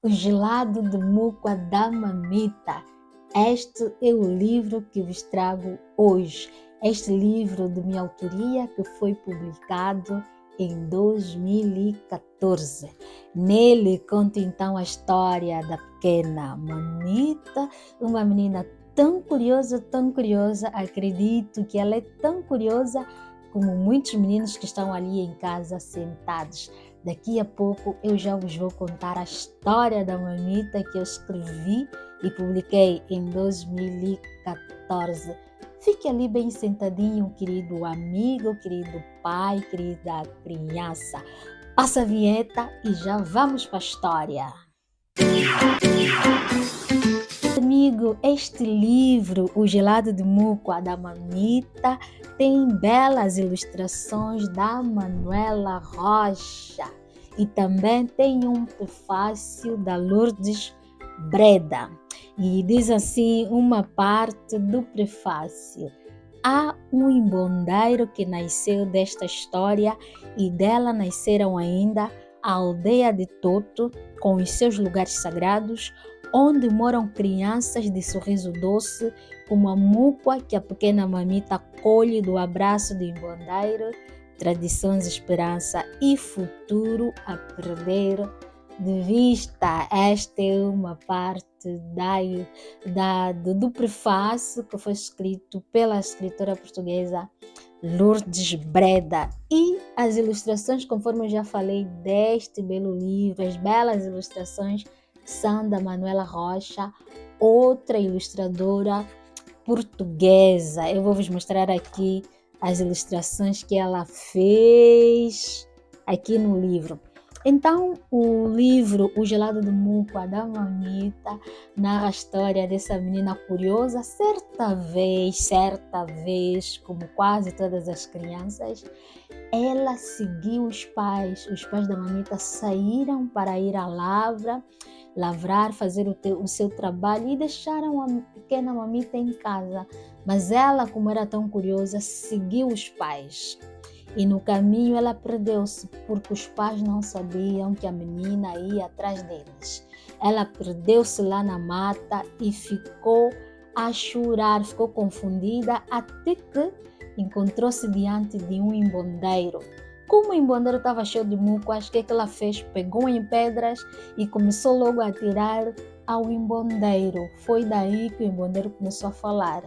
O gelado de mucua da mamita. Este é o livro que vos trago hoje. Este livro de minha autoria que foi publicado em 2014. Nele conta então a história da pequena mamita, uma menina tão curiosa, acredito que ela é tão curiosa como muitos meninos que estão ali em casa sentados. Daqui a pouco eu já vos vou contar a história da mamita que eu escrevi e publiquei em 2014. Fique ali bem sentadinho, querido amigo, querido pai, querida criança. Passa a vinheta e já vamos para a história. Amigo, este livro, O Gelado de Mucua da Mamita, tem belas ilustrações da Manuela Rocha e também tem um prefácio da Lourdes Breda. E diz assim uma parte do prefácio: há um embondeiro que nasceu desta história e dela nasceram ainda a aldeia de Toto com os seus lugares sagrados, onde moram crianças de sorriso doce, como a mucua que a pequena mamita colhe do abraço do embondeiro, tradições, esperança e futuro a perder de vista. Esta é uma parte do prefácio que foi escrito pela escritora portuguesa Lourdes Breda. E as ilustrações, conforme eu já falei deste belo livro, as belas ilustrações são da Manuela Rocha, outra ilustradora portuguesa. Eu vou vos mostrar aqui as ilustrações que ela fez aqui no livro. Então, o livro O Gelado de Mucua da Mamita narra a história dessa menina curiosa. Certa vez, como quase todas as crianças, ela seguiu os pais. Os pais da mamita saíram para ir à lavrar, fazer o seu trabalho e deixaram a pequena mamita em casa. Mas ela, como era tão curiosa, seguiu os pais. E no caminho ela perdeu-se, porque os pais não sabiam que a menina ia atrás deles. Ela perdeu-se lá na mata e ficou a chorar, ficou confundida, até que encontrou-se diante de um embondeiro. Como o embondeiro estava cheio de mucuas, o que ela fez? Pegou em pedras e começou logo a atirar ao embondeiro. Foi daí que o embondeiro começou a falar.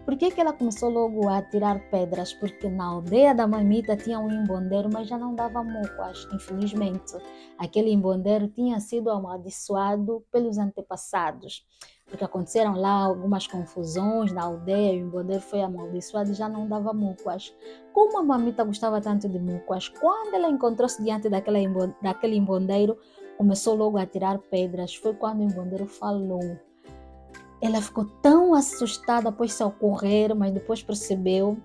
Por que ela começou logo a atirar pedras? Porque na aldeia da mamita tinha um embondeiro, mas já não dava mucuas, infelizmente. Aquele embondeiro tinha sido amaldiçoado pelos antepassados, porque aconteceram lá algumas confusões na aldeia, o embondeiro foi amaldiçoado e já não dava mucuas. Como a mamita gostava tanto de mucuas, quando ela encontrou-se diante daquele embondeiro, começou logo a tirar pedras. Foi quando o embondeiro falou. Ela ficou tão assustada após se ocorrer, mas depois percebeu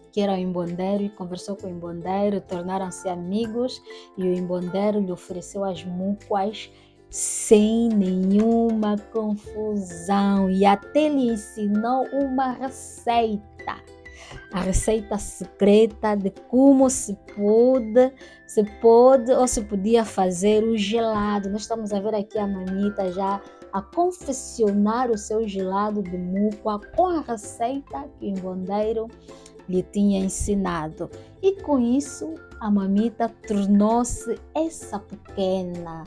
que era o embondeiro e conversou com o embondeiro, tornaram-se amigos e o embondeiro lhe ofereceu as mucuas sem nenhuma confusão e até lhe ensinou uma receita. A receita secreta de como se podia fazer o gelado. Nós estamos a ver aqui a mamita já a confeccionar o seu gelado de mucua com a receita que o embondeiro lhe tinha ensinado. E com isso, a mamita tornou-se essa pequena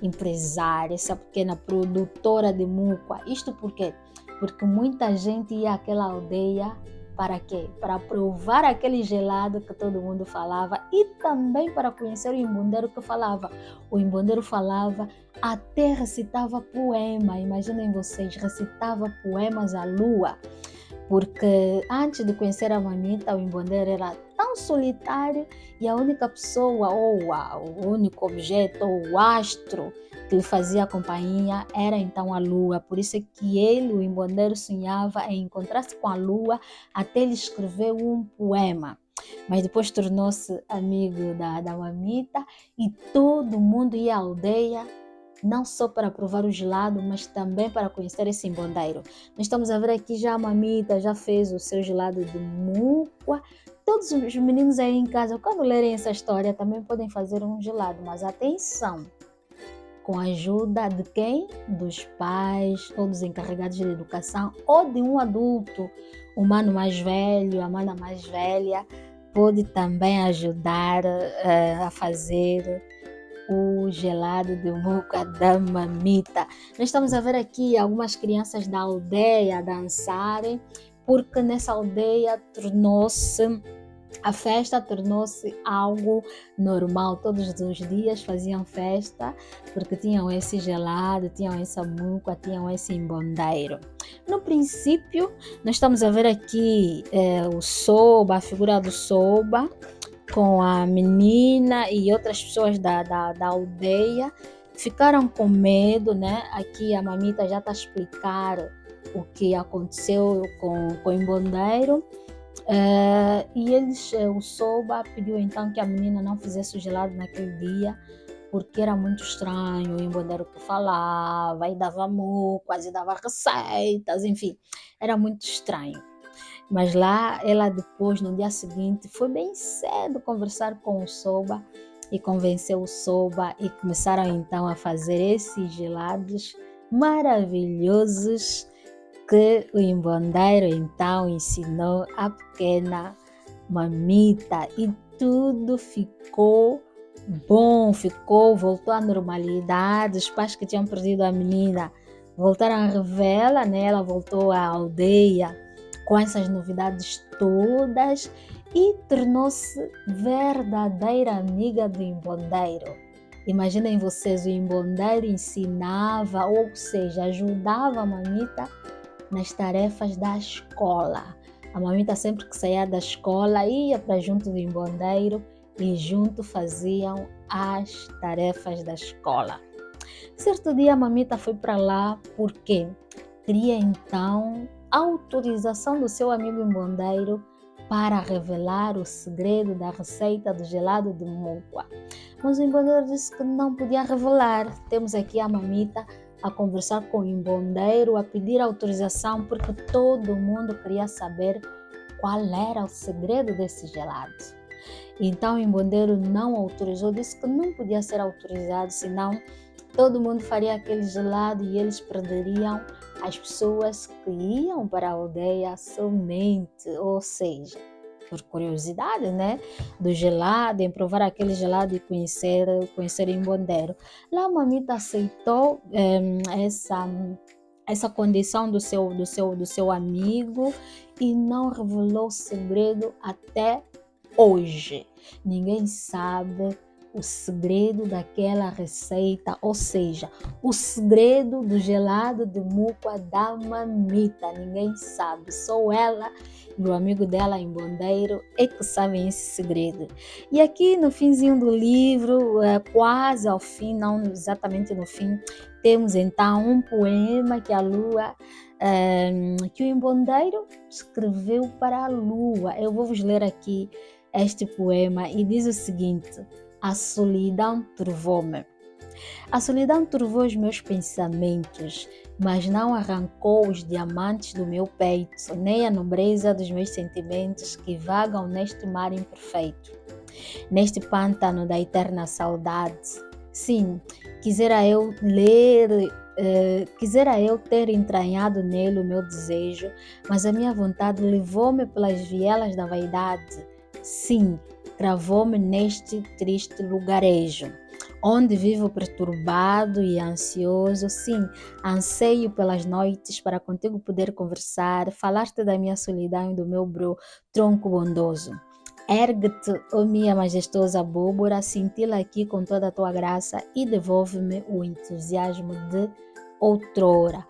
empresária, essa pequena produtora de mucua. Isto por quê? Porque muita gente ia àquela aldeia para quê? Para provar aquele gelado que todo mundo falava e também para conhecer o embondeiro que falava. O embondeiro falava, até recitava poema. Imaginem vocês, recitava poemas à lua. Porque antes de conhecer a mamita, o embondeiro era tão solitário e a única pessoa, o único objeto, ou o astro que lhe fazia companhia era então a lua. Por isso é que ele, o embondeiro, sonhava em encontrar-se com a lua até ele escrever um poema. Mas depois tornou-se amigo da mamita e todo mundo ia à aldeia, não só para provar o gelado, mas também para conhecer esse embondeiro. Nós estamos a ver aqui já a mamita já fez o seu gelado de mucua. Todos os meninos aí em casa, quando lerem essa história, também podem fazer um gelado, mas atenção! com a ajuda de quem? Dos pais, ou dos encarregados de educação, ou de um adulto, o mano mais velho, a mana mais velha, pode também ajudar a fazer o gelado de muca da mamita. Nós estamos a ver aqui algumas crianças da aldeia dançarem, porque nessa aldeia a festa tornou-se algo normal. Todos os dias faziam festa, porque tinham esse gelado, tinham essa muca, tinham esse embondeiro. No princípio, nós estamos a ver aqui o soba, a figura do soba, com a menina e outras pessoas da aldeia. Ficaram com medo, né? Aqui a mamita já está a explicar o que aconteceu com o embondeiro. E o Soba pediu então que a menina não fizesse o gelado naquele dia, porque era muito estranho, o embodeiro que falava, e dava quase dava receitas, enfim, era muito estranho. Mas lá, ela depois, no dia seguinte, foi bem cedo conversar com o Soba e convenceu o Soba e começaram então a fazer esses gelados maravilhosos que o embandeiro então ensinou à pequena mamita, e tudo ficou bom, voltou à normalidade. Os pais que tinham perdido a menina voltaram a revê-la, né? Ela voltou à aldeia com essas novidades todas e tornou-se verdadeira amiga do embandeiro. Imaginem vocês, o embandeiro ensinava, ou seja, ajudava a mamita nas tarefas da escola. A mamita sempre que saía da escola ia para junto do embandeiro e junto faziam as tarefas da escola. Certo dia a mamita foi para lá porque queria então autorização do seu amigo embandeiro para revelar o segredo da receita do gelado de muca. Mas o embandeiro disse que não podia revelar. Temos aqui a mamita a conversar com o embandeiro, a pedir autorização, porque todo mundo queria saber qual era o segredo desse gelado. Então o embandeiro não autorizou, disse que não podia ser autorizado, senão todo mundo faria aquele gelado e eles perderiam as pessoas que iam para a aldeia somente, ou seja, por curiosidade, né, do gelado, em provar aquele gelado e conhecer o embandeiro. Lá a mamita aceitou essa condição do seu amigo e não revelou o segredo até hoje. Ninguém sabe o segredo daquela receita, ou seja, o segredo do gelado de muca da mamita. Ninguém sabe, só ela e o amigo dela embandeiro é que sabem esse segredo. E aqui no finzinho do livro, quase ao fim, não exatamente no fim, temos então um poema que a lua, que o embandeiro escreveu para a lua. Eu vou vos ler aqui este poema e diz o seguinte: a solidão turvou-me. A solidão turvou os meus pensamentos, mas não arrancou os diamantes do meu peito, nem a nobreza dos meus sentimentos que vagam neste mar imperfeito, neste pântano da eterna saudade. Sim, quisera eu ter entranhado nele o meu desejo, mas a minha vontade levou-me pelas vielas da vaidade. Sim, travou-me neste triste lugarejo, onde vivo perturbado e ansioso. Sim, anseio pelas noites para contigo poder conversar, falar-te da minha solidão e do meu tronco bondoso. Ergue-te, ó minha majestosa abóbora, cintila aqui com toda a tua graça e devolve-me o entusiasmo de outrora.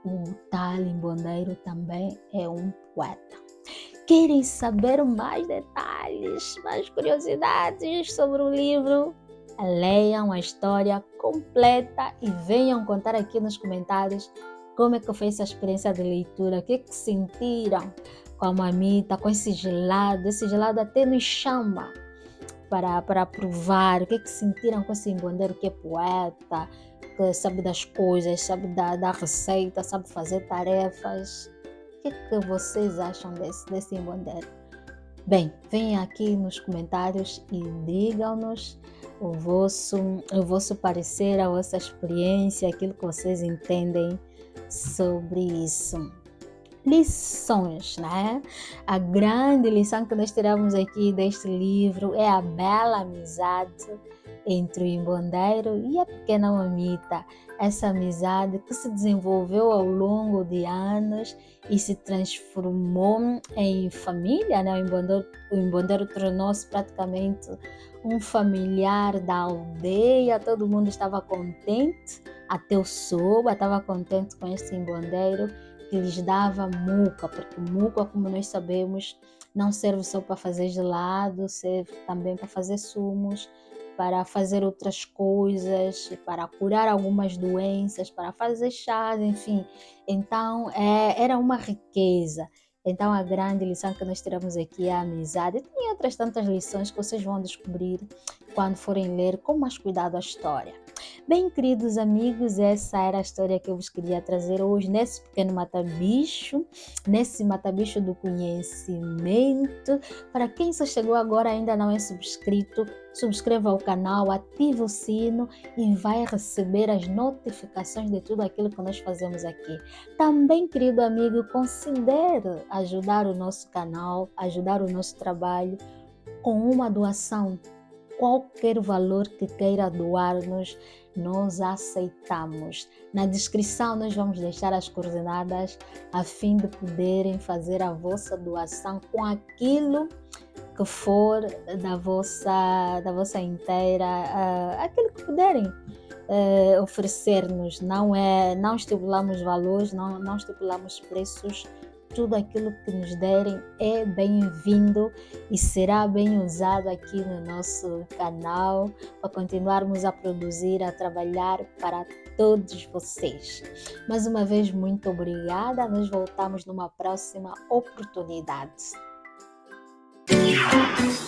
O tal embandeiro também é um poeta. Querem saber mais detalhes, mais curiosidades sobre o livro? Leiam a história completa e venham contar aqui nos comentários como é que foi essa experiência de leitura, o que sentiram com a mamita, com esse gelado até nos chama para provar, o que sentiram com esse embandeiro que é poeta, que sabe das coisas, sabe da receita, sabe fazer tarefas. O que vocês acham desse embandeiro? Bem, venham aqui nos comentários e digam-nos o vosso parecer, a vossa experiência, aquilo que vocês entendem sobre isso. Lições, né? A grande lição que nós tiramos aqui deste livro é a bela amizade entre o embondeiro e a pequena mamita. Essa amizade que se desenvolveu ao longo de anos e se transformou em família, né? O embondeiro tornou-se praticamente um familiar da aldeia, todo mundo estava contente, até o Soba estava contente com esse embondeiro que lhes dava muca, porque muca, como nós sabemos, não serve só para fazer gelado, serve também para fazer sumos, para fazer outras coisas, para curar algumas doenças, para fazer chás, enfim. Então, era uma riqueza. Então, a grande lição que nós tiramos aqui é a amizade. E tem outras tantas lições que vocês vão descobrir quando forem ler com mais cuidado a história. Bem, queridos amigos, essa era a história que eu vos queria trazer hoje nesse pequeno mata-bicho, nesse mata-bicho do conhecimento. Para quem só chegou agora e ainda não é subscrito, subscreva o canal, ative o sino e vai receber as notificações de tudo aquilo que nós fazemos aqui. Também, querido amigo, considere ajudar o nosso canal, ajudar o nosso trabalho com uma doação. Qualquer valor que queira doar-nos, nós aceitamos. Na descrição nós vamos deixar as coordenadas a fim de poderem fazer a vossa doação com aquilo que for da vossa inteira, aquilo que puderem oferecer-nos. Não estipulamos valores, não estipulamos preços. Tudo aquilo que nos derem é bem-vindo e será bem usado aqui no nosso canal para continuarmos a produzir, a trabalhar para todos vocês. Mais uma vez, muito obrigada. Nós voltamos numa próxima oportunidade.